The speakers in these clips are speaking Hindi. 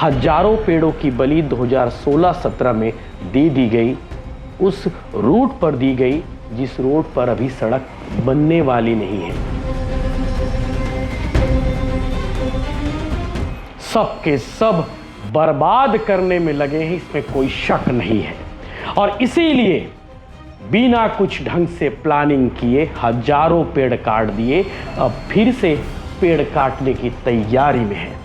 हजारों पेड़ों की बलि 2016-17 में दे दी गई, उस रूट पर दी गई जिस रोड पर अभी सड़क बनने वाली नहीं है। सब के सब बर्बाद करने में लगे हैं, इसमें कोई शक नहीं है। और इसीलिए बिना कुछ ढंग से प्लानिंग किए हजारों पेड़ काट दिए, अब फिर से पेड़ काटने की तैयारी में है।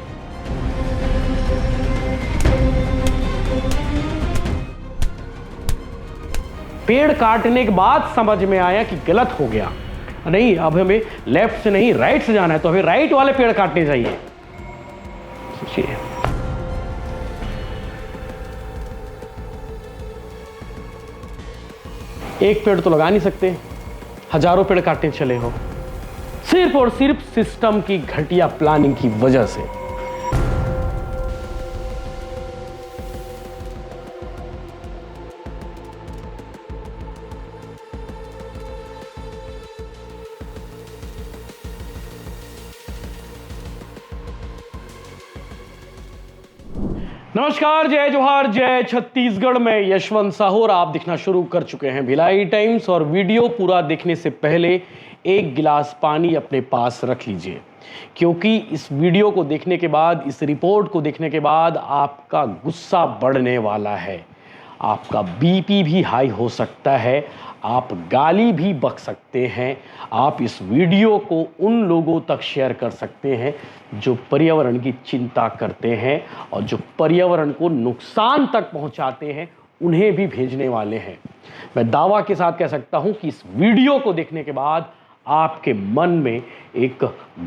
पेड़ काटने के बाद समझ में आया कि गलत हो गया, नहीं अब हमें लेफ्ट से नहीं राइट से जाना है, तो हमें राइट वाले पेड़ काटने चाहिए। सोचिए, एक पेड़ तो लगा नहीं सकते, हजारों पेड़ काटने चले हो, सिर्फ और सिर्फ सिस्टम की घटिया प्लानिंग की वजह से। नमस्कार, जय जोहार, जय छत्तीसगढ़ में यशवंत साहू और आप दिखना शुरू कर चुके हैं भिलाई टाइम्स। और वीडियो पूरा देखने से पहले एक गिलास पानी अपने पास रख लीजिए, क्योंकि इस वीडियो को देखने के बाद, इस रिपोर्ट को देखने के बाद आपका गुस्सा बढ़ने वाला है, आपका बीपी भी हाई हो सकता है, आप गाली भी बक सकते हैं, आप इस वीडियो को उन लोगों तक शेयर कर सकते हैं जो पर्यावरण की चिंता करते हैं और जो पर्यावरण को नुकसान तक पहुंचाते हैं, उन्हें भी भेजने वाले हैं। मैं दावा के साथ कह सकता हूं कि इस वीडियो को देखने के बाद आपके मन में एक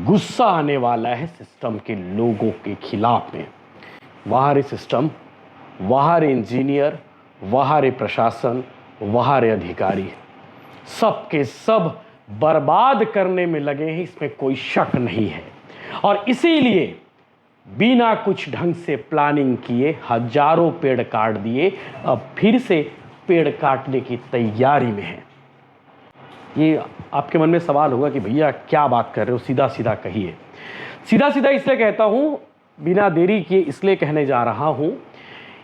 गुस्सा आने वाला है सिस्टम के लोगों के खिलाफ में। वहाँ रे सिस्टम, वहाँ रे इंजीनियर, वहाँ रे प्रशासन, वहाँ रे अधिकारी, सब के सब बर्बाद करने में लगे हैं, इसमें कोई शक नहीं है। और इसीलिए बिना कुछ ढंग से प्लानिंग किए हजारों पेड़ काट दिए, अब फिर से पेड़ काटने की तैयारी में है। ये आपके मन में सवाल होगा कि भैया क्या बात कर रहे हो, सीधा सीधा कहिए। सीधा सीधा इसलिए कहता हूं, बिना देरी किए इसलिए कहने जा रहा हूं,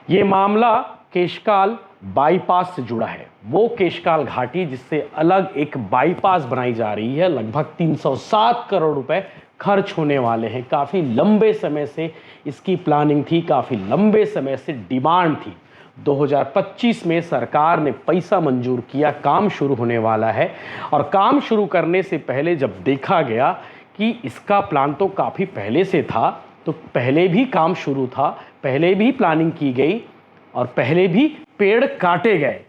ये मामला केशकाल बाईपास से जुड़ा है। वो केशकाल घाटी जिससे अलग एक बाईपास बनाई जा रही है, लगभग 307 करोड़ रुपए खर्च होने वाले हैं। काफ़ी लंबे समय से इसकी प्लानिंग थी, काफ़ी लंबे समय से डिमांड थी। 2025 में सरकार ने पैसा मंजूर किया, काम शुरू होने वाला है। और काम शुरू करने से पहले जब देखा गया कि इसका प्लान तो काफ़ी पहले से था, तो पहले भी काम शुरू था, पहले भी प्लानिंग की गई और पहले भी पेड़ काटे गए।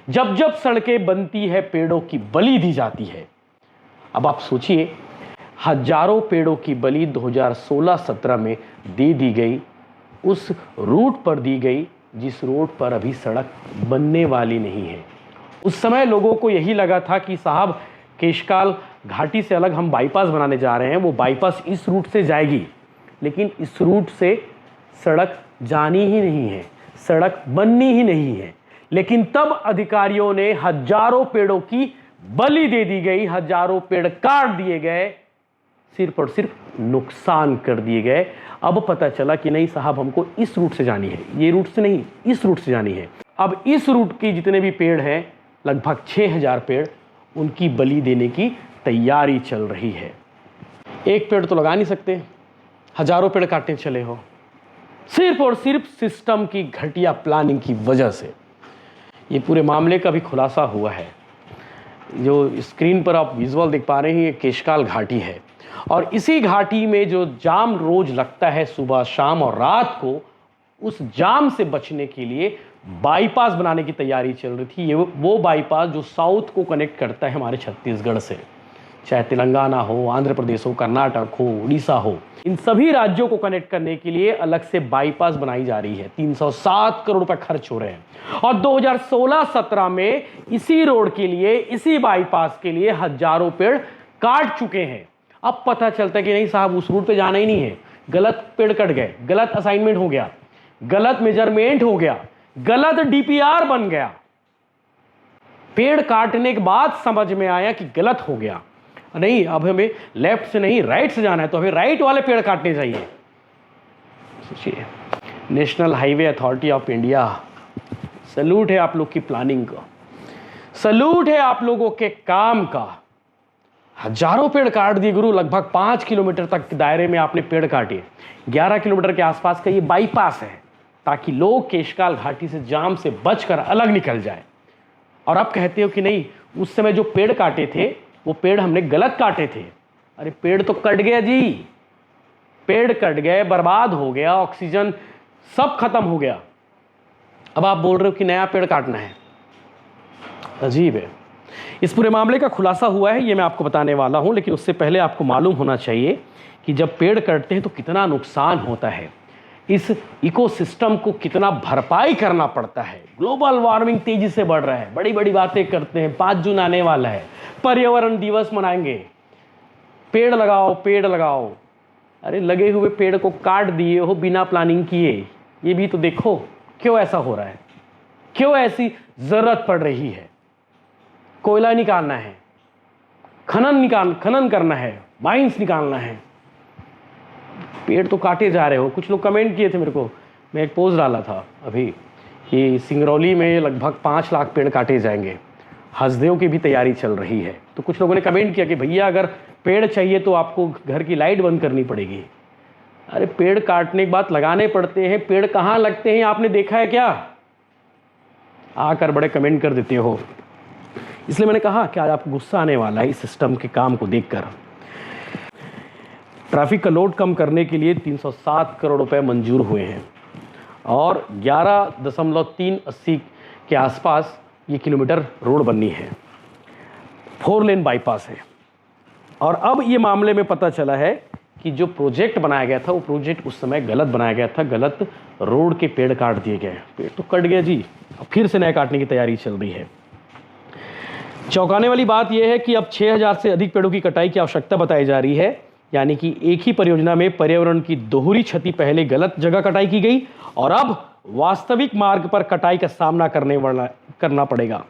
जब जब सड़कें बनती है, पेड़ों की बलि दी जाती है। अब आप सोचिए, हजारों पेड़ों की बलि 2016-17 में दे दी गई, उस रूट पर दी गई जिस रोड पर अभी सड़क बनने वाली नहीं है। उस समय लोगों को यही लगा था कि साहब केशकाल घाटी से अलग हम बाईपास बनाने जा रहे हैं, वो बाईपास इस रूट से जाएगी, लेकिन इस रूट से सड़क जानी ही नहीं है, सड़क बननी ही नहीं है। लेकिन तब अधिकारियों ने हजारों पेड़ों की बलि दे दी गई, हजारों पेड़ काट दिए गए, सिर्फ और सिर्फ नुकसान कर दिए गए। अब पता चला कि नहीं साहब, हमको इस रूट से जानी है, ये रूट से नहीं, इस रूट से जानी है। अब इस रूट के जितने भी पेड़ हैं, लगभग 6000 पेड़, उनकी बलि देने की तैयारी चल रही है। एक पेड़ तो लगा नहीं सकते, हजारों पेड़ काटने चले हो, सिर्फ और सिर्फ सिस्टम की घटिया प्लानिंग की वजह से। ये पूरे मामले का भी खुलासा हुआ है। जो स्क्रीन पर आप विजुअल देख पा रहे हैं, ये केशकाल घाटी है। और इसी घाटी में जो जाम रोज लगता है सुबह शाम और रात को, उस जाम से बचने के लिए बाईपास बनाने की तैयारी चल रही थी। ये वो बाईपास जो साउथ को कनेक्ट करता है हमारे छत्तीसगढ़ से, चाहे तेलंगाना हो, आंध्र प्रदेश हो, कर्नाटक हो, उड़ीसा हो, इन सभी राज्यों को कनेक्ट करने के लिए अलग से बाईपास बनाई जा रही है। 307 करोड़ रुपए खर्च हो रहे हैं। और 2016-17 में इसी रोड के लिए, इसी बाईपास के लिए हजारों पेड़ काट चुके हैं। अब पता चलता है कि नहीं साहब, उस रूट पे जाना ही नहीं है, गलत पेड़ कट गए, गलत असाइनमेंट हो गया, गलत मेजरमेंट हो गया, गलत डीपीआर बन गया। पेड़ काटने के बाद समझ में आया कि गलत हो गया, नहीं अब हमें लेफ्ट से नहीं राइट से जाना है, तो हमें राइट वाले पेड़ काटने चाहिए। सोचिए, national highway authority of India, salute है आप लोग की प्लानिंग का, सैल्यूट है आप लोगों के काम का। हजारों पेड़ काट दिए गुरु, लगभग 5 किलोमीटर तक दायरे में आपने पेड़ काटे। 11 किलोमीटर के आसपास का ये बाईपास है ताकि लोग केशकाल घाटी से जाम से बचकर अलग निकल जाए। और अब कहते हो कि नहीं, उस समय जो पेड़ काटे थे वो पेड़ हमने गलत काटे थे। अरे पेड़ तो कट गया जी, पेड़ कट गए, बर्बाद हो गया, ऑक्सीजन सब खत्म हो गया। अब आप बोल रहे हो कि नया पेड़ काटना है। अजीब है। इस पूरे मामले का खुलासा हुआ है, ये मैं आपको बताने वाला हूं, लेकिन उससे पहले आपको मालूम होना चाहिए कि जब पेड़ कटते हैं तो कितना नुकसान होता है, इस इकोसिस्टम को कितना भरपाई करना पड़ता है। ग्लोबल वार्मिंग तेजी से बढ़ रहा है, बड़ी बड़ी बातें करते हैं। 5 जून आने वाला है, पर्यावरण दिवस मनाएंगे, पेड़ लगाओ पेड़ लगाओ। अरे लगे हुए पेड़ को काट दिए हो बिना प्लानिंग किए। ये भी तो देखो क्यों ऐसा हो रहा है, क्यों ऐसी जरूरत पड़ रही है। कोयला निकालना है, खनन करना है, माइंस निकालना है, पेड़ तो काटे जा रहे हो। कुछ लोग कमेंट किए थे मेरे को, मैं एक पोस्ट डाला था अभी कि सिंगरौली में लगभग 5 लाख पेड़ काटे जाएंगे, हसदेव की भी तैयारी चल रही है। तो कुछ लोगों ने कमेंट किया कि भैया अगर पेड़ चाहिए तो आपको घर की लाइट बंद करनी पड़ेगी। अरे पेड़ काटने के बाद लगाने पड़ते हैं, पेड़ कहाँ लगते हैं आपने देखा है क्या? आकर बड़े कमेंट कर देते हो। इसलिए मैंने कहा कि आज आपको गुस्सा आने वाला है इस सिस्टम के काम को देखकर। ट्रैफिक का लोड कम करने के लिए 307 करोड़ रुपए मंजूर हुए हैं और 11.380 के आसपास ये किलोमीटर रोड बननी है, 4 लेन बाईपास है। और अब ये मामले में पता चला है कि जो प्रोजेक्ट बनाया गया था वो प्रोजेक्ट उस समय गलत बनाया गया था, गलत रोड के पेड़ काट दिए गए। पेड़ तो कट गया जी, अब फिर से नए काटने की तैयारी चल रही है। चौंकाने वाली बात यह है कि अब 6000 से अधिक पेड़ों की कटाई की आवश्यकता बताई जा रही है, यानी कि एक ही परियोजना में पर्यावरण की दोहरी क्षति। पहले गलत जगह कटाई की गई और अब वास्तविक मार्ग पर कटाई का सामना करना पड़ेगा।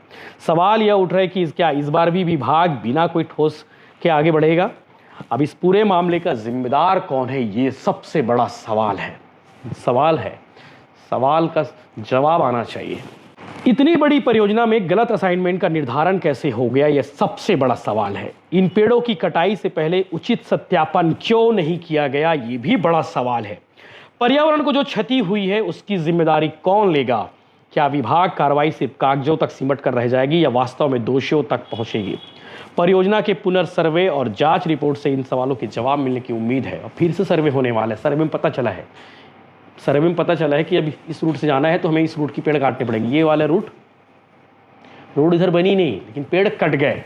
सवाल यह उठ रहा है कि क्या इस बार भी विभाग बिना कोई ठोस के आगे बढ़ेगा? अब इस पूरे मामले का जिम्मेदार कौन है, ये सबसे बड़ा सवाल है। सवाल का जवाब आना चाहिए। इतनी बड़ी परियोजना में गलत असाइनमेंट का निर्धारण कैसे हो गया, यह सबसे बड़ा सवाल है। इन पेड़ों की कटाई से पहले उचित सत्यापन क्यों नहीं किया गया, यह भी बड़ा सवाल है। पर्यावरण को जो क्षति हुई है उसकी जिम्मेदारी कौन लेगा? क्या विभाग कार्रवाई सिर्फ कागजों तक सिमट कर रह जाएगी या वास्तव में दोषियों तक पहुंचेगी? परियोजना के पुनर्सर्वे और जांच रिपोर्ट से इन सवालों के जवाब मिलने की उम्मीद है। और फिर से सर्वे होने वाला है। सर्वे में पता चला है कि अब इस रूट से जाना है तो हमें इस रूट की पेड़ काटने पड़ेंगे। ये वाला रोड इधर बनी नहीं, लेकिन पेड़ कट गए।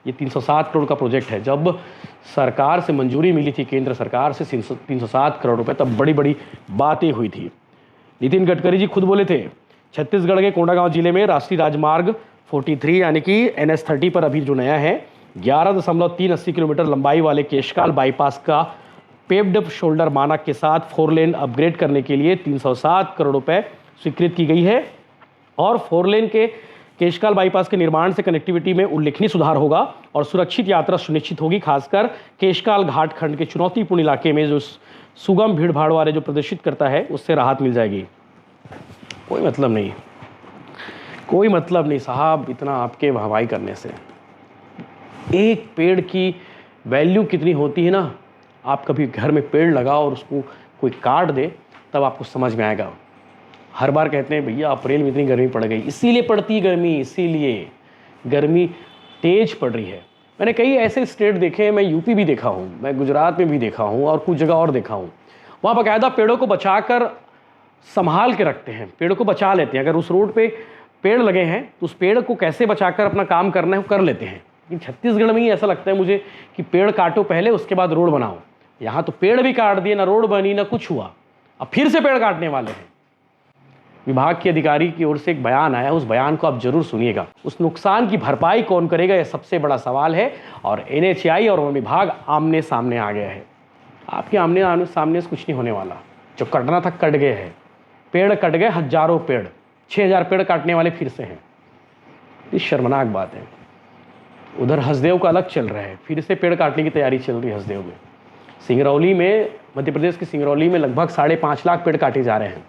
ये 307 करोड़ का प्रोजेक्ट है। जब सरकार से मंजूरी मिली थी, केंद्र सरकार से 307 करोड़ रुपए, तब बड़ी बड़ी बातें हुई थी। नितिन गडकरी जी खुद बोले थे, छत्तीसगढ़ के कोंडागांव जिले में राष्ट्रीय राजमार्ग 43 यानी कि NH30 पर अभी जो नया है 11.380 किलोमीटर लंबाई वाले केशकाल बाईपास का पेव्ड शोल्डर मानक के साथ 4 लेन अपग्रेड करने के लिए 307 करोड़ रुपए स्वीकृत की गई है। और 4 लेन के केशकाल बाईपास के निर्माण से कनेक्टिविटी में उल्लेखनीय सुधार होगा और सुरक्षित यात्रा सुनिश्चित होगी। खासकर केशकाल घाट खंड के चुनौतीपूर्ण इलाके में जो सुगम भीड़ भाड़ वाले जो प्रदर्शित करता है उससे राहत मिल जाएगी। कोई मतलब नहीं साहब इतना आपके वाहवाही करने से। एक पेड़ की वैल्यू कितनी होती है ना, आप कभी घर में पेड़ लगाओ और उसको कोई काट दे तब आपको समझ में आएगा। हर बार कहते हैं भैया अप्रैल में इतनी गर्मी पड़ गई, इसीलिए पड़ती है गर्मी, इसीलिए गर्मी तेज पड़ रही है। मैंने कई ऐसे स्टेट देखे हैं, मैं यूपी भी देखा हूँ, मैं गुजरात में भी देखा हूँ और कुछ जगह और देखा हूँ। वहाँ बाकायदा पेड़ों को बचाकर संभाल के रखते हैं, पेड़ों को बचा लेते हैं। अगर उस रोड पे पेड़ लगे हैं तो उस पेड़ को कैसे बचाकर अपना काम करना है वो कर लेते हैं। लेकिन छत्तीसगढ़ में ही ऐसा लगता है मुझे कि पेड़ काटो पहले उसके बाद रोड बनाओ। यहाँ तो पेड़ भी काट दिए, ना रोड बनी ना कुछ हुआ, अब फिर से पेड़ काटने वाले हैं। विभाग के अधिकारी की ओर से एक बयान आया, उस बयान को आप जरूर सुनिएगा। उस नुकसान की भरपाई कौन करेगा, यह सबसे बड़ा सवाल है। और NHAI और वन विभाग आमने सामने आ गया है। आपके आमने सामने से कुछ नहीं होने वाला। जो कटना था कट गए हैं, पेड़ कट गए, हजारों पेड़, 6000 पेड़ काटने वाले फिर से हैं। ये शर्मनाक बात है। उधर हसदेव का अलग चल रहा है, फिर से पेड़ काटने की तैयारी चल रही है हसदेव में। सिंगरौली में, मध्य प्रदेश के सिंगरौली में लगभग 5.5 लाख पेड़ काटे जा रहे हैं।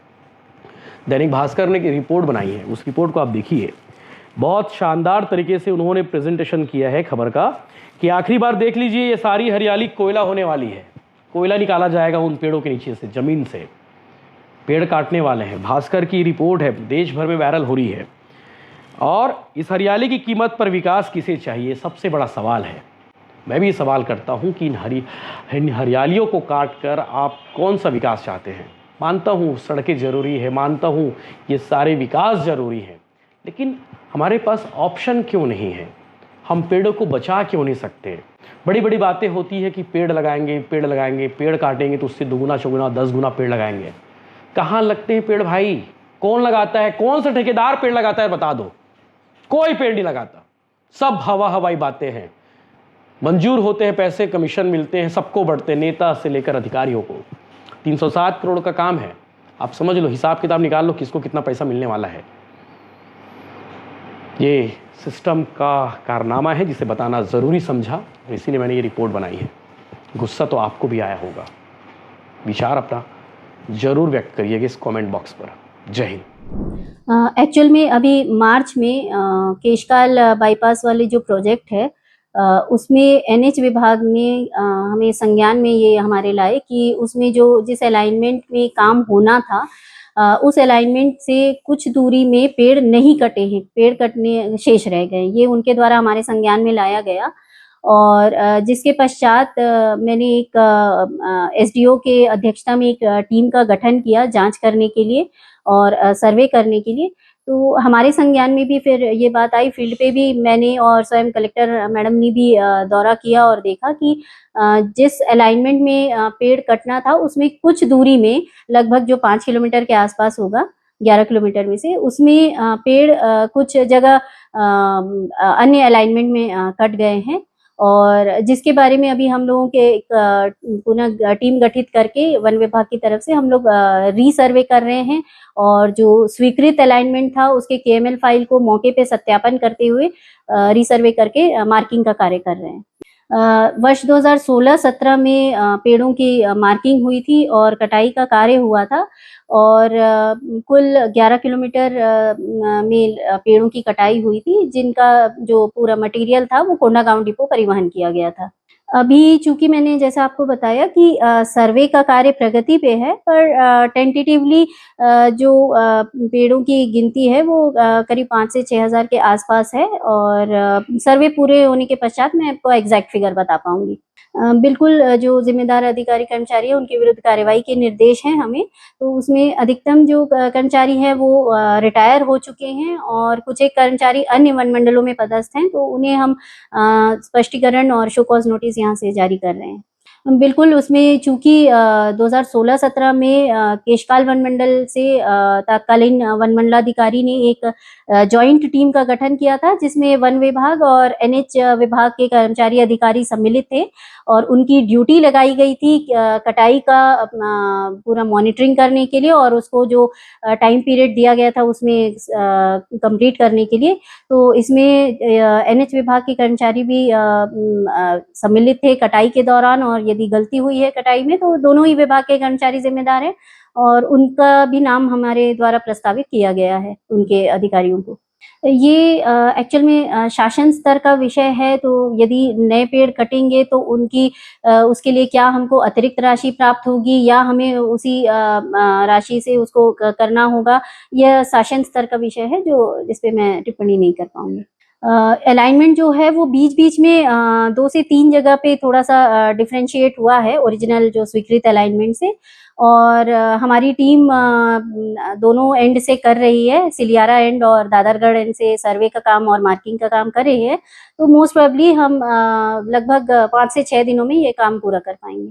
दैनिक भास्कर ने एक रिपोर्ट बनाई है, उस रिपोर्ट को आप देखिए। बहुत शानदार तरीके से उन्होंने प्रेजेंटेशन किया है खबर का कि आखिरी बार देख लीजिए, ये सारी हरियाली कोयला होने वाली है। कोयला निकाला जाएगा उन पेड़ों के नीचे से, ज़मीन से पेड़ काटने वाले हैं। भास्कर की रिपोर्ट है, देश भर में वायरल हो रही है। और इस हरियाली की कीमत पर विकास किसे चाहिए, सबसे बड़ा सवाल है। मैं भी सवाल करता हूं कि इन हरियालियों को काट कर आप कौन सा विकास चाहते हैं। मानता हूं सड़कें ज़रूरी है, मानता हूं ये सारे विकास ज़रूरी हैं, लेकिन हमारे पास ऑप्शन क्यों नहीं है? हम पेड़ों को बचा क्यों नहीं सकते? बड़ी बड़ी बातें होती है कि पेड़ लगाएंगे, पेड़ लगाएंगे, पेड़ काटेंगे तो उससे दुगुना चौगुना 10 गुना पेड़ लगाएंगे। कहाँ लगते हैं पेड़ भाई? कौन लगाता है? कौन सा ठेकेदार पेड़ लगाता है, बता दो। कोई पेड़ नहीं लगाता, सब हवाई बातें हैं। मंजूर होते हैं पैसे, कमीशन मिलते हैं, सबको बढ़ते, नेता से लेकर अधिकारियों को। 307 करोड़ का काम है, आप समझ लो, हिसाब किताब निकाल लो किसको कितना पैसा मिलने वाला है। ये सिस्टम का कारनामा है जिसे बताना ज़रूरी समझा, इसीलिए मैंने ये रिपोर्ट बनाई है। गुस्सा तो आपको भी आया होगा, विचार अपना ज़रूर व्यक्त करिएगा इस कमेंट बॉक्स पर। जय हिंद। एक्चुअल में अभी मार्च में केशकाल बाईपास वाले जो प्रोजेक्ट है उसमें एनएच विभाग ने हमें संज्ञान में ये हमारे लाए कि उसमें जो जिस अलाइनमेंट में काम होना था उस अलाइनमेंट से कुछ दूरी में पेड़ नहीं कटे हैं, पेड़ कटने शेष रह गए। ये उनके द्वारा हमारे संज्ञान में लाया गया और जिसके पश्चात मैंने एक एसडीओ के अध्यक्षता में एक टीम का गठन किया जांच करने के लिए और सर्वे करने के लिए। तो हमारे संज्ञान में भी फिर ये बात आई, फील्ड पे भी मैंने और स्वयं कलेक्टर मैडम ने भी दौरा किया और देखा कि जिस अलाइनमेंट में पेड़ कटना था उसमें कुछ दूरी में, लगभग जो 5 किलोमीटर के आसपास होगा, 11 किलोमीटर में से, उसमें पेड़ कुछ जगह अन्य अलाइनमेंट में कट गए हैं और जिसके बारे में अभी हम लोगों के एक पुनः टीम गठित करके वन विभाग की तरफ से हम लोग रीसर्वे कर रहे हैं और जो स्वीकृत अलाइनमेंट था उसके केएमएल फाइल को मौके पे सत्यापन करते हुए रीसर्वे करके मार्किंग का कार्य कर रहे हैं। वर्ष 2016-17 में पेड़ों की मार्किंग हुई थी और कटाई का कार्य हुआ था और कुल 11 किलोमीटर में पेड़ों की कटाई हुई थी, जिनका जो पूरा मटेरियल था वो कोंडागांव डिपो परिवहन किया गया था। अभी चूंकि मैंने जैसा आपको बताया कि सर्वे का कार्य प्रगति पे है, पर टेंटेटिवली जो पेड़ों की गिनती है वो करीब 5 से 6 हज़ार के आसपास है और सर्वे पूरे होने के पश्चात मैं आपको एग्जैक्ट फिगर बता पाऊंगी। बिल्कुल जो जिम्मेदार अधिकारी कर्मचारी है उनके विरुद्ध कार्रवाई के निर्देश हैं हमें, तो उसमें अधिकतम जो कर्मचारी है वो रिटायर हो चुके हैं और कुछ एक कर्मचारी अन्य वन मंडलों में पदस्थ हैं, तो उन्हें हम स्पष्टीकरण और शो कॉज नोटिस यहाँ से जारी कर रहे हैं। बिल्कुल, उसमें चूंकि 2016-17 में केशकाल वन मंडल से तत्कालीन वन मंडलाधिकारी ने एक जॉइंट टीम का गठन किया था जिसमें वन विभाग और एनएच विभाग के कर्मचारी अधिकारी सम्मिलित थे और उनकी ड्यूटी लगाई गई थी कटाई का पूरा मॉनिटरिंग करने के लिए और उसको जो टाइम पीरियड दिया गया था उसमें कंप्लीट करने के लिए। तो इसमें एनएच विभाग के कर्मचारी भी सम्मिलित थे कटाई के दौरान और यदि गलती हुई है कटाई में तो दोनों ही विभाग के कर्मचारी जिम्मेदार हैं और उनका भी नाम हमारे द्वारा प्रस्तावित किया गया है उनके अधिकारियों को। ये एक्चुअल में शासन स्तर का विषय है, तो यदि नए पेड़ कटेंगे तो उनकी उसके लिए क्या हमको अतिरिक्त राशि प्राप्त होगी या हमें उसी राशि से उसको करना होगा, यह शासन स्तर का विषय है जो जिस पे मैं टिप्पणी नहीं कर पाऊंगी। अलाइनमेंट जो है वो बीच बीच में 2 से 3 जगह पे थोड़ा सा डिफरेंशिएट हुआ है ओरिजिनल जो स्वीकृत अलाइनमेंट से और हमारी टीम दोनों एंड से कर रही है, सिलियारा एंड और दादरगढ़ एंड से सर्वे का काम और मार्किंग का काम कर रही है। तो मोस्ट प्रोबेबली हम लगभग 5 से 6 दिनों में ये काम पूरा कर पाएंगे।